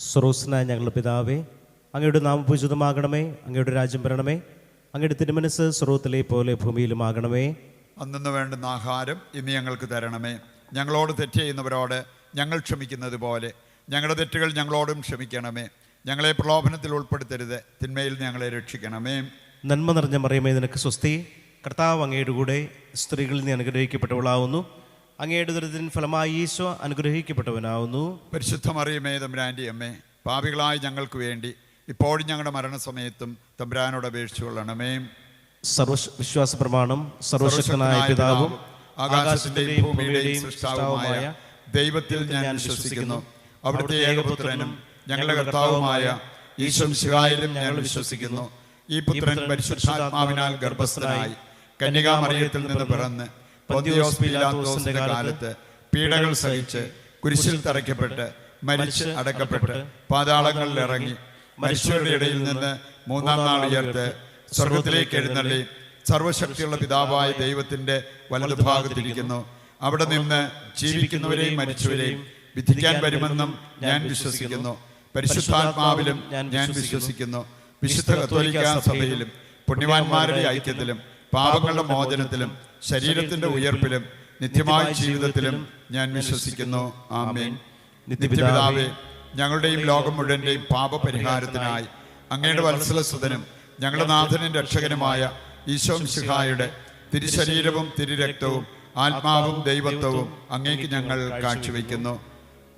സ്രോസ്നായ ഞങ്ങളുടെ പിതാവേ, അങ്ങയുടെ നാമം പൂജിതമാകണമേ. അങ്ങയുടെ രാജ്യം വരണമേ. അങ്ങയുടെ തിരുമനസ് സ്രോത്തിലെ പോലെ ഭൂമിയിലുമാകണമേ. അന്നു വേണ്ടുന്ന ആഹാരം ഇന്ന് ഞങ്ങൾക്ക് തരണമേ. ഞങ്ങളോട് തെറ്റ് ചെയ്യുന്നവരോട് ഞങ്ങൾ ക്ഷമിക്കുന്നത് പോലെ ഞങ്ങളുടെ തെറ്റുകൾ ഞങ്ങളോടും ക്ഷമിക്കണമേ. ഞങ്ങളെ പ്രലോഭനത്തിൽ ഉൾപ്പെടുത്തരുത്, തിന്മയിൽ ഞങ്ങളെ രക്ഷിക്കണമേ. നന്മ നിറഞ്ഞ മറിയമേ, നിനക്ക് സ്വസ്തി. കർത്താവ് അങ്ങയുടെ കൂടെ സ്ത്രീകളിൽ നീ അനുഗ്രഹിക്കപ്പെട്ടവളാവുന്നു. അങ്ങയുടെ ദുരിതത്തിൻ ഫലമായി ഈശോ അനുഗ്രഹിക്കപ്പെട്ടവനാവുന്നു. പരിശുദ്ധ മറിയമേ, തമ്പുരാൻ്റെ അമ്മേ, പാപികളായ ഞങ്ങൾക്ക് വേണ്ടി ഇപ്പോഴും ഞങ്ങളുടെ മരണസമയത്തും തമ്പുരാനോട് അപേക്ഷിച്ചുകൊള്ളണമേ. വിശ്വാസ പ്രമാണം. സർവശക്തനായ പിതാവും ആകാശത്തിന്റെയും ഭൂമിയുടെയും സൃഷ്ടാവുമായ ദൈവത്തിൽ ഞാൻ വിശ്വസിക്കുന്നു. അവിടുത്തെ ഏകപുത്രനും ഞങ്ങളുടെ കർത്താവുമായ ഈശോ മിശിഹായിലും ഞങ്ങൾ വിശ്വസിക്കുന്നു. ഈ പുത്രൻ പരിശുദ്ധാത്മാവിനാൽ ഗർഭസ്ഥനായി കന്യകാമറിയത്തിൽ നിന്ന് പിറന്ന് പൊന്തിയോസ് പീലാത്തോസിന്റെ കാലത്ത് പീഡകൾ സഹിച്ച് കുരിശിൽ തറയ്ക്കപ്പെട്ട് മരിച്ച് അടക്കപ്പെട്ട് പാതാളങ്ങളിൽ ഇറങ്ങി മരിച്ചവരുടെ ഇടയിൽ നിന്ന് മൂന്നാം നാൾ ഉയർത്ത് സ്വർഗത്തിലേക്ക് എഴുന്നള്ളി സർവശക്തിയുള്ള പിതാവായ ദൈവത്തിന്റെ വലതുഭാഗത്തിരിക്കുന്നു. അവിടെ നിന്ന് ജീവിക്കുന്നവരെയും മരിച്ചവരെയും വിധിക്കാൻ വരുമെന്നും ഞാൻ വിശ്വസിക്കുന്നു. പരിശുദ്ധാത്മാവിലും ഞാൻ വിശ്വസിക്കുന്നു. വിശുദ്ധ കത്തോലിക്കാ സഭയിലും പുണ്യവാന്മാരുടെ ഐക്യത്തിലും പാപങ്ങളുടെ മോചനത്തിലും ശരീരത്തിന്റെ ഉയർപ്പിലും നിത്യമായ ജീവിതത്തിലും ഞാൻ വിശ്വസിക്കുന്നു. ആമേൻ. നിത്യപിതാവേ, ഞങ്ങളുടെയും ലോകം മുഴുവന്റെയും പാപപരിഹാരത്തിനായി അങ്ങയുടെ വത്സലസുതനും ഞങ്ങളുടെ നാഥനും രക്ഷകനുമായ ഈശോ മിശിഹായുടെ തിരുശരീരവും തിരുരക്തവും ആത്മാവും ദൈവത്വവും അങ്ങേക്ക് ഞങ്ങൾ കാഴ്ചവെക്കുന്നു.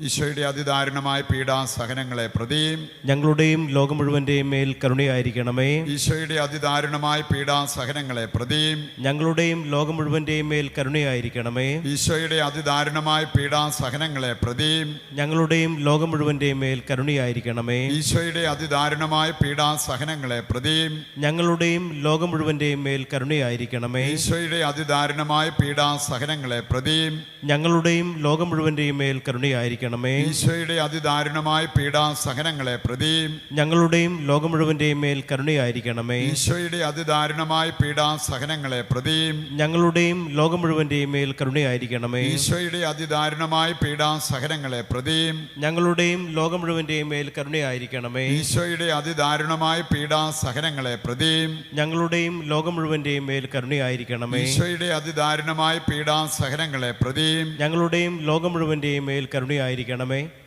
ഈശോയുടെ അതിദാരുണമായ പീഡാസഹനങ്ങളെ പ്രതിയും ഞങ്ങളുടെയും ലോകം മുഴുവന്റെയും മേൽ കരുണയായിരിക്കണമേ. ഈശോയുടെ അതിദാരുണമായ പീഡാസഹനങ്ങളെ പ്രതിയും ഞങ്ങളുടെയും ലോകം മുഴുവന്റെയും മേൽ കരുണയായിരിക്കണമേ. ഈശോയുടെ അതിദാരുണമായ പീഡാസഹനങ്ങളെ പ്രതിയും ഞങ്ങളുടെയും ലോകം മുഴുവന്റെയും മേൽ കരുണയായിരിക്കണമേ. ഈശോയുടെ അതിദാരുണമായ പീഡാസഹനങ്ങളെ പ്രതിയും ഞങ്ങളുടെയും ലോകം മുഴുവന്റെയും മേൽ കരുണയായിരിക്കണമേ. ഈശോയുടെ അതിദാരുണമായ പീഡാസഹനങ്ങളെ പ്രതിയും ഞങ്ങളുടെയും ലോകം മുഴുവന്റെയും മേൽ കരുണയായിരിക്കണമേ. ഈശോയുടെ അതിദാരുണമായ പീഡാസഹനങ്ങളെ പ്രതിയും ഞങ്ങളുടെയും ലോകം മുഴുവന്റെയും മേൽ കരുണയായിരിക്കണമേ. ഈശോയുടെ അതിദാരുണമായ പീഡാസഹനങ്ങളെ പ്രതിയും ഞങ്ങളുടെയും ലോകം മുഴുവന്റെയും മേൽ കരുണയായിരിക്കണമേ. ഈശോയുടെ അതിദാരുണമായ പീഡാസഹനങ്ങളെ പ്രതിയും ഞങ്ങളുടെയും ലോകം മുഴുവന്റെയും മേൽ കരുണയായിരിക്കണമേ. ഈശോയുടെ അതിദാരുണമായ പീഡാസഹനങ്ങളെ പ്രതിയും ഞങ്ങളുടെയും ലോകം മുഴുവന്റെയും മേൽ കരുണയായിരിക്കണമേ. ഈശോയുടെ അതിദാരുണമായ പീഡാസഹനങ്ങളെ പ്രതിയും ഞങ്ങളുടെയും ലോകം മുഴുവന്റെയും മേൽ കരുണയായിരിക്കണമേ.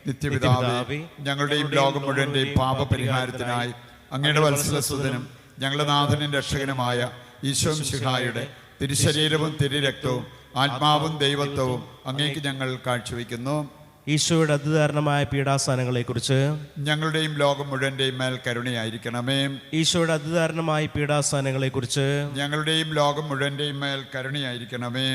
നിത്യപിതാവേ, ഞങ്ങളുടെയും ലോകം മുഴുവന്റെയും പാപപരിഹാരത്തിനായി അങ്ങയുടെ വത്സലസുതനും ഞങ്ങളുടെ നാഥനും രക്ഷകനുമായ ഈശോ മിശിഹായുടെ തിരുശരീരവും തിരുരക്തവും ആത്മാവും ദൈവത്വവും അങ്ങേക്ക് ഞങ്ങൾ കാഴ്ചവെക്കുന്നു. ഈശോയുടെ അതിദാരുണമായ പീഡാസഹനങ്ങളെക്കുറിച്ച് ഞങ്ങളുടെയും ലോകം മുഴുവന്റെയും മേൽ കരുണയായിരിക്കണമേ. ഈശോയുടെ അതിദാരുണമായ പീഡാസഹനങ്ങളെക്കുറിച്ച് ഞങ്ങളുടെയും ലോകം മുഴുവന്റെയും മേൽ കരുണയായിരിക്കണമേ.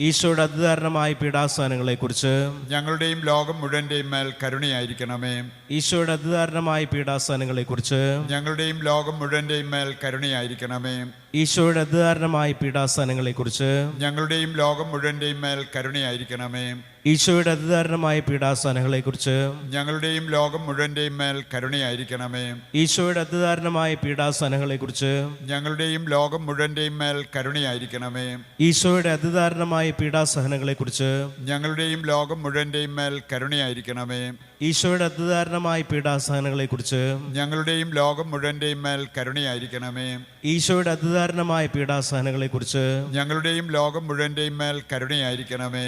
ഈശോയുടെ അതിദാരുണമായ പീഡാസഹനങ്ങളെക്കുറിച്ച് ഞങ്ങളുടെയും ലോകം മുഴുവന്റെയും മേൽ കരുണയായിരിക്കണമേ. ഈശോയുടെ അതിദാരുണമായ പീഡാസഹനങ്ങളെക്കുറിച്ച് ഞങ്ങളുടെയും ലോകം മുഴുവന്റെയും മേൽ കരുണയായിരിക്കണമേ. ഈശോയുടെ അതിദാരുണമായ പീഡാസഹനങ്ങളെക്കുറിച്ച് ഞങ്ങളുടെയും ലോകം മുഴുവന്റെയും മേൽ കരുണയായിരിക്കണമേ. ഈശോയുടെ അതിദാരുണമായ പീഡാസഹനങ്ങളെക്കുറിച്ച് ഞങ്ങളുടെയും ലോകം മുഴുവന്റെയും മേൽ കരുണയായിരിക്കണമേ. ഈശോയുടെ അതിദാരുണമായ പീഡാസഹനങ്ങളെക്കുറിച്ച് ഞങ്ങളുടെയും ലോകം മുഴുവന്റെയും മേൽ കരുണയായിരിക്കണമേ. ഈശോയുടെ അതിദാരുണമായ പീഡാസഹനങ്ങളെക്കുറിച്ച് ഞങ്ങളുടെയും ലോകം മുഴുവന്റെയും മേൽ കരുണയായിരിക്കണമേ. ഈശോയുടെ അതിദാരുണമായ പീഡാസഹനങ്ങളെക്കുറിച്ച് ഞങ്ങളുടെയും ലോകം മുഴുവന്റെയും മേൽ കരുണയായിരിക്കണമേ. ഈശോയുടെ അതിദാരുണമായ പീഡാസഹനങ്ങളെക്കുറിച്ച് ഞങ്ങളുടെയും ലോകം മുഴുവന്റെയും മേൽ കരുണയായിരിക്കണമേ.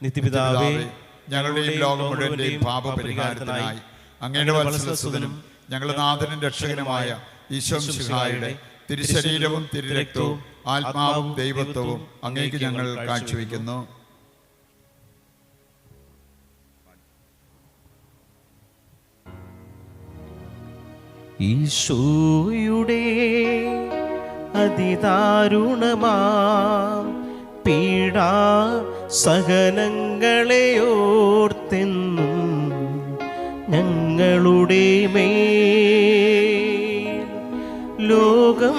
നിത്യപിതാവേ, ഞങ്ങളുടെയും ലോകം മുഴുവന്റെയും പാപപരിഹാരത്തിനായി അങ്ങയുടെ വത്സലസുതനും ഞങ്ങളുടെ നാഥനും രക്ഷകനുമായ ഈശോ മിശിഹായുടെ തിരുശരീരവും തിരുരക്തവും ആത്മാവും ദൈവത്വവും അങ്ങേക്ക് ഞങ്ങൾ കാഴ്ചവെക്കുന്നു. ഈശോയുടെ അതിദാരുണമാം പീഡാസഹനങ്ങളെയോർത്തെന്നും ഞങ്ങളുടെ മേൽ ലോകം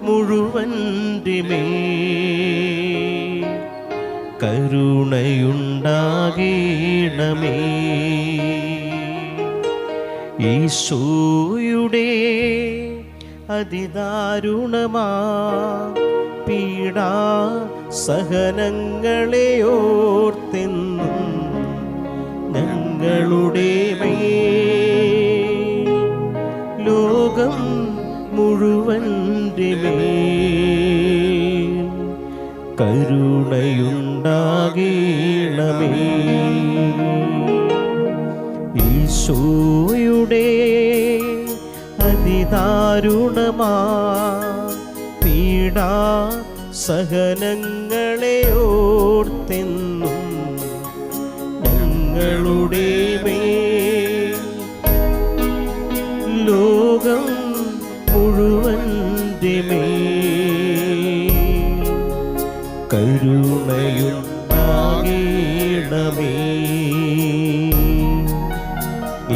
മുഴുവൻ്റെ മേൽ കരുണയുണ്ടാകണമേ. ഈശോയുടെ അതിദാരുണമാം പീഡാസഹനങ്ങളെയോർത്തെന്നും ഞങ്ങളുടെ മേൽ കരുണയുണ്ടാകണമേ. ഈശോയുടെ അതിദാരുണമാ പീഡാ സഹനങ്ങളെ ഓർത്തെന്നും ഞങ്ങളുടെ മേൽ ലോകം മുഴുവൻ്റെ മേൽ കരുണയുണ്ടാകണമേ.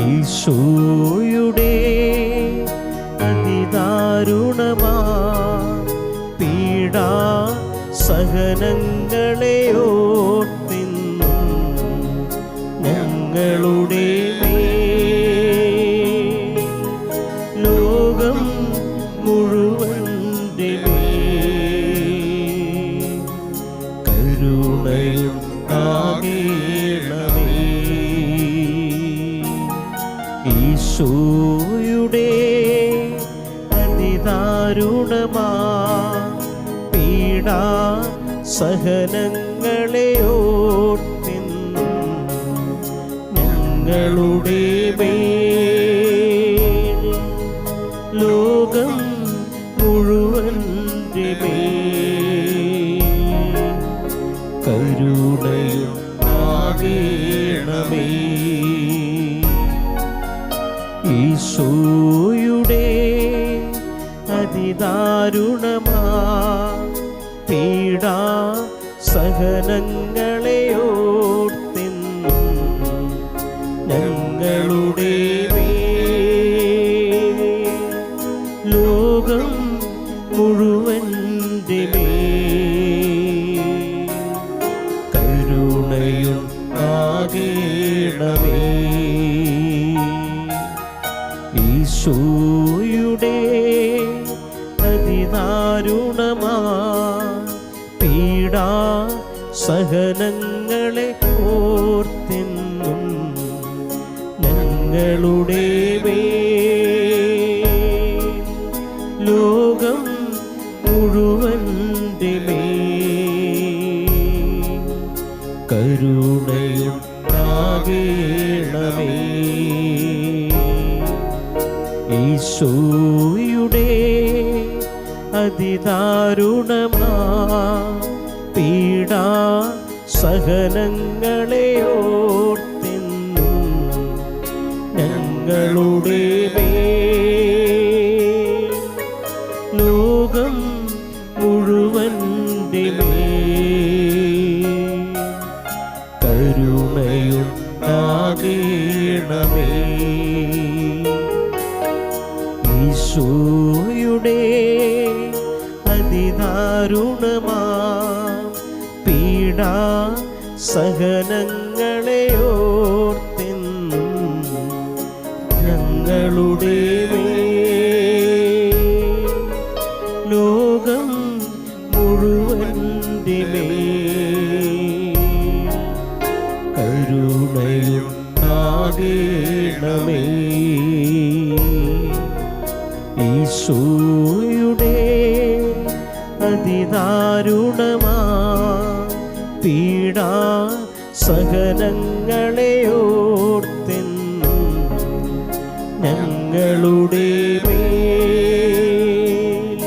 ഈശോയുടെ അതിദാരുണമാ പീഡാ സഹനങ്ങളെ ഓർത്തെന്നും ഞങ്ങളുടെ മേൽ ലോകം മുഴുവൻ്റെ മേൽ കരുണയുണ്ടാകണമേ. ഈശോയുടെ അതിദാരുണമാ പീഡാ സഹനങ്ങളെ ഓർത്തെന്നും ഞങ്ങളുടെ മേൽ ലോകം മുഴുവൻ്റെ മേൽ കരുണയുണ്ടാകണമേ. ഈശോയുടെ അതിദാരുണമാ പീഡാ സഹനങ്ങളെ ഓർത്തെന്നും ഞങ്ങളുടെ മേൽ ലോകം മുഴുവൻ്റെ മേൽ കരുണയുണ്ടാകണമേ. ഈശോയുടെ അതിദാരുണമാ പീഡാ സഹനങ്ങളെ ഓർത്തെന്നും ഞങ്ങളുടെ മേൽ ലോകം മുഴുവൻ്റെ മേൽ കരുണയുണ്ടാകണമേ. ഈശോയുടെ അതിദാരുണമാ പീഡാ സഹനങ്ങളെ ഓർത്തെന്നും ഞങ്ങളുടെ മേൽ ലോകം മുഴുവൻ്റെ മേൽ കരുണയുണ്ടാകണമേ. ഈശോയുടെ അതിദാരുണമാ പീഡാ സഹനങ്ങളെ ഓർത്തെന്നും ഞങ്ങളുടെ മേൽ ലോകം മുഴുവൻ്റെ മേൽ കരുണയുണ്ടാകണമേ. ഈശോയുടെ അതിദാരുണമാ പീഡാ സഹനങ്ങളെ ഓർത്തെന്നും ഞങ്ങളുടെ മേൽ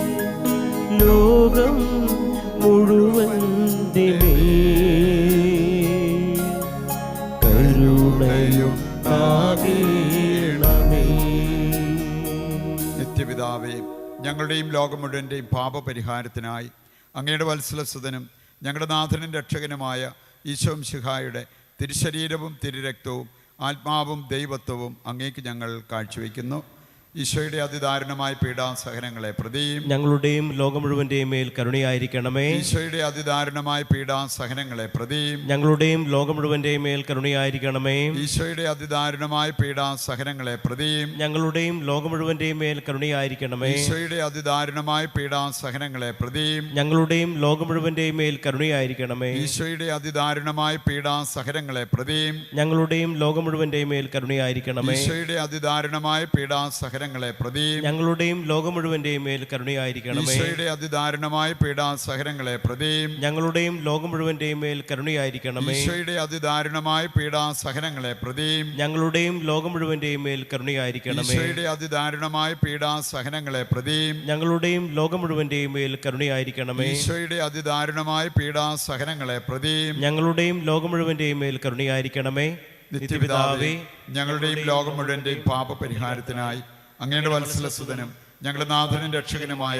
ലോകം മുഴുവൻ്റെ മേൽ കരുണയുണ്ടാകണമേ. നിത്യപിതാവേ, ഞങ്ങളുടെയും ലോകം മുഴുവൻ്റെയും പാപപരിഹാരത്തിനായി അങ്ങയുടെ വത്സലസുതനും ഞങ്ങളുടെ നാഥനും രക്ഷകനുമായ ഈശോമിശിഹായുടെ തിരുശരീരവും തിരുരക്തവും ആത്മാവും ദൈവത്വവും അങ്ങേക്ക് ഞങ്ങൾ കാഴ്ചവെക്കുന്നു. ഈശോയുടെ അതിദാരുണമായ പീഡാസഹനങ്ങളെ പ്രതിയും ഞങ്ങളുടെയും ലോകം മുഴുവന്റെയും മേൽ കരുണയായിരിക്കണമേ. ഈശോയുടെ അതിദാരുണമായ പീഡാസഹനങ്ങളെ പ്രതിയും ഞങ്ങളുടെയും ലോകം മുഴുവന്റെയും മേൽ കരുണയായിരിക്കണമേ. ഈശോയുടെ അതിദാരുണമായ പീഡാസഹനങ്ങളെ പ്രതിയും ഞങ്ങളുടെയും ലോകം മുഴുവന്റെയും മേൽ കരുണയായിരിക്കണമേ. ഈശോയുടെ അതിദാരുണമായ പീഡാസഹനങ്ങളെ പ്രതിയും ഞങ്ങളുടെയും ലോകം മുഴുവന്റെയും മേൽ കരുണയായിരിക്കണമേ. ഈശോയുടെ അതിദാരുണമായ പീഡാസഹനങ്ങളെ പ്രതിയും ഞങ്ങളുടെയും ലോകം മുഴുവന്റെയും മേൽ കരുണയായിരിക്കണമേ. ഈശോയുടെ അതിദാരുണമായ പീഡാസഹനങ്ങളെ പീഡാസഹനങ്ങളെ പ്രതിയും ഞങ്ങളുടെയും ലോകം മുഴുവന്റെയും മേൽ കരുണയായിരിക്കണമേ. ഈശോയുടെ അതിദാരുണമായ പീഡാസഹനങ്ങളെ പ്രതിയും ഞങ്ങളുടെയും ലോകം മുഴുവന്റെയും മേൽ കരുണയായിരിക്കണമേ. ഈശോയുടെ അതിദാരുണമായ പീഡാസഹനങ്ങളെ പ്രതിയും ഞങ്ങളുടെയും ലോകം മുഴുവന്റെയും മേൽ കരുണയായിരിക്കണമേ. ഈശോയുടെ അതിദാരുണമായ പീഡാസഹനങ്ങളെ പ്രതിയും ഞങ്ങളുടെയും ലോകം മുഴുവന്റെയും മേൽ കരുണയായിരിക്കണമേ. ഈശോയുടെ അതിദാരുണമായ പീഡാസഹനങ്ങളെ പ്രതിയും ഞങ്ങളുടെയും ലോകം മുഴുവന്റെയും മേൽ കരുണയായിരിക്കണമേ. നിത്യപിതാവേ, ഞങ്ങളുടെയും ലോകം മുഴുവന്റെയും പാപപരിഹാരത്തിനായി അങ്ങയുടെ വത്സലസുതനും ഞങ്ങളുടെ നാഥനും രക്ഷകനുമായ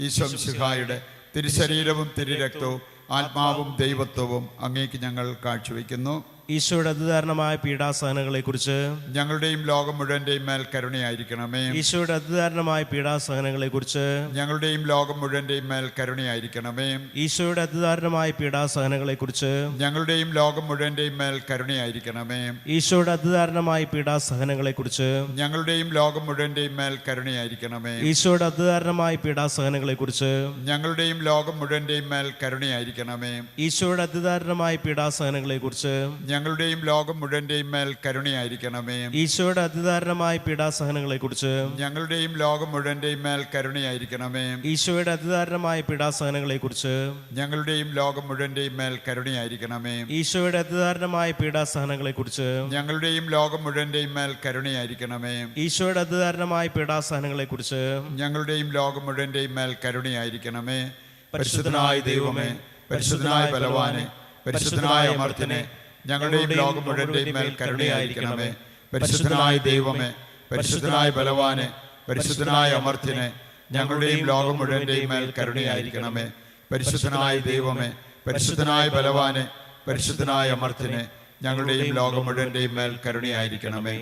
ഈശോ മിശിഹായുടെ തിരുശരീരവും തിരുരക്തവും ആത്മാവും ദൈവത്വവും അങ്ങേക്ക് ഞങ്ങൾ കാഴ്ചവെക്കുന്നു. ഈശോയുടെ അതിദാരുണമായ പീഡാസഹനങ്ങളെക്കുറിച്ച് ഞങ്ങളുടെയും ലോകം മുഴുവന്റെയും മേൽ കരുണയായിരിക്കണമേ. ഈശോയുടെ അതിദാരുണമായ പീഡാസഹനങ്ങളെക്കുറിച്ച് ഞങ്ങളുടെയും ലോകം മുഴുവന്റെയും മേൽ കരുണയായിരിക്കണമേ. ഈശോയുടെ അതിദാരുണമായ പീഡാസഹനങ്ങളെക്കുറിച്ച് ഞങ്ങളുടെയും ലോകം മുഴുവന്റെയും മേൽ കരുണയായിരിക്കണമേ. ഈശോയുടെ അതിദാരുണമായ പീഡാസഹനങ്ങളെക്കുറിച്ച് ഞങ്ങളുടെയും ലോകം മുഴുവന്റെയും മേൽ കരുണയായിരിക്കണമേ. ഈശോയുടെ അതിദാരുണമായ പീഡാസഹനങ്ങളെക്കുറിച്ച് ഞങ്ങളുടെയും ലോകം മുഴുവന്റെയും മേൽ കരുണയായിരിക്കണമേ. ഈശോയുടെ അതിദാരുണമായ പീഡാസഹനങ്ങളെക്കുറിച്ച് ഞങ്ങളുടെയും ലോകം മുഴുവന്റെയും മേൽ കരുണയായിരിക്കണമേ. ഈശോയുടെ അതിദാരുണമായ പീഡാസഹനങ്ങളെക്കുറിച്ച് ഞങ്ങളുടെയും ലോകം മുഴുവന്റെയും മേൽ കരുണയായിരിക്കണമേ. ഈശോയുടെ അതിദാരുണമായ പീഡാസഹനങ്ങളെക്കുറിച്ച് ഞങ്ങളുടെയും ലോകം മുഴുവന്റെയും മേൽ കരുണയായിരിക്കണമേ. ഈശോയുടെ അതിദാരുണമായ പീഡാസഹനങ്ങളെക്കുറിച്ച് ഞങ്ങളുടെയും ലോകം മുഴുവന്റെയും മേൽ കരുണയായിരിക്കണമേ. ഈശോയുടെ അതിദാരുണമായ പീഡാസഹനങ്ങളെക്കുറിച്ച് ഞങ്ങളുടെയും ലോകം മുഴുവന്റെയും മേൽ കരുണയായിരിക്കണമേ. പരിശുദ്ധനായ ദൈവമേ, പരിശുദ്ധനായ ബലവാനെ, പരിശുദ്ധനായ അമർത്തിനെ, ഞങ്ങളുടെയും ലോകം മുഴുവന്റെയും മേൽ കരുണയായിരിക്കണമേ. പരിശുദ്ധനായ ദൈവമേ, പരിശുദ്ധനായ ബലവാനെ, പരിശുദ്ധനായ അമർത്തിനെ, ഞങ്ങളുടെയും ലോകം മുഴുവന്റെയും മേൽ കരുണയായിരിക്കണമേ. പരിശുദ്ധനായ ദൈവമേ, പരിശുദ്ധനായ ബലവാനെ, പരിശുദ്ധനായ അമർത്തിനെ, ഞങ്ങളുടെയും ലോകം മുഴുവന്റെയും മേൽ കരുണയായിരിക്കണമേ.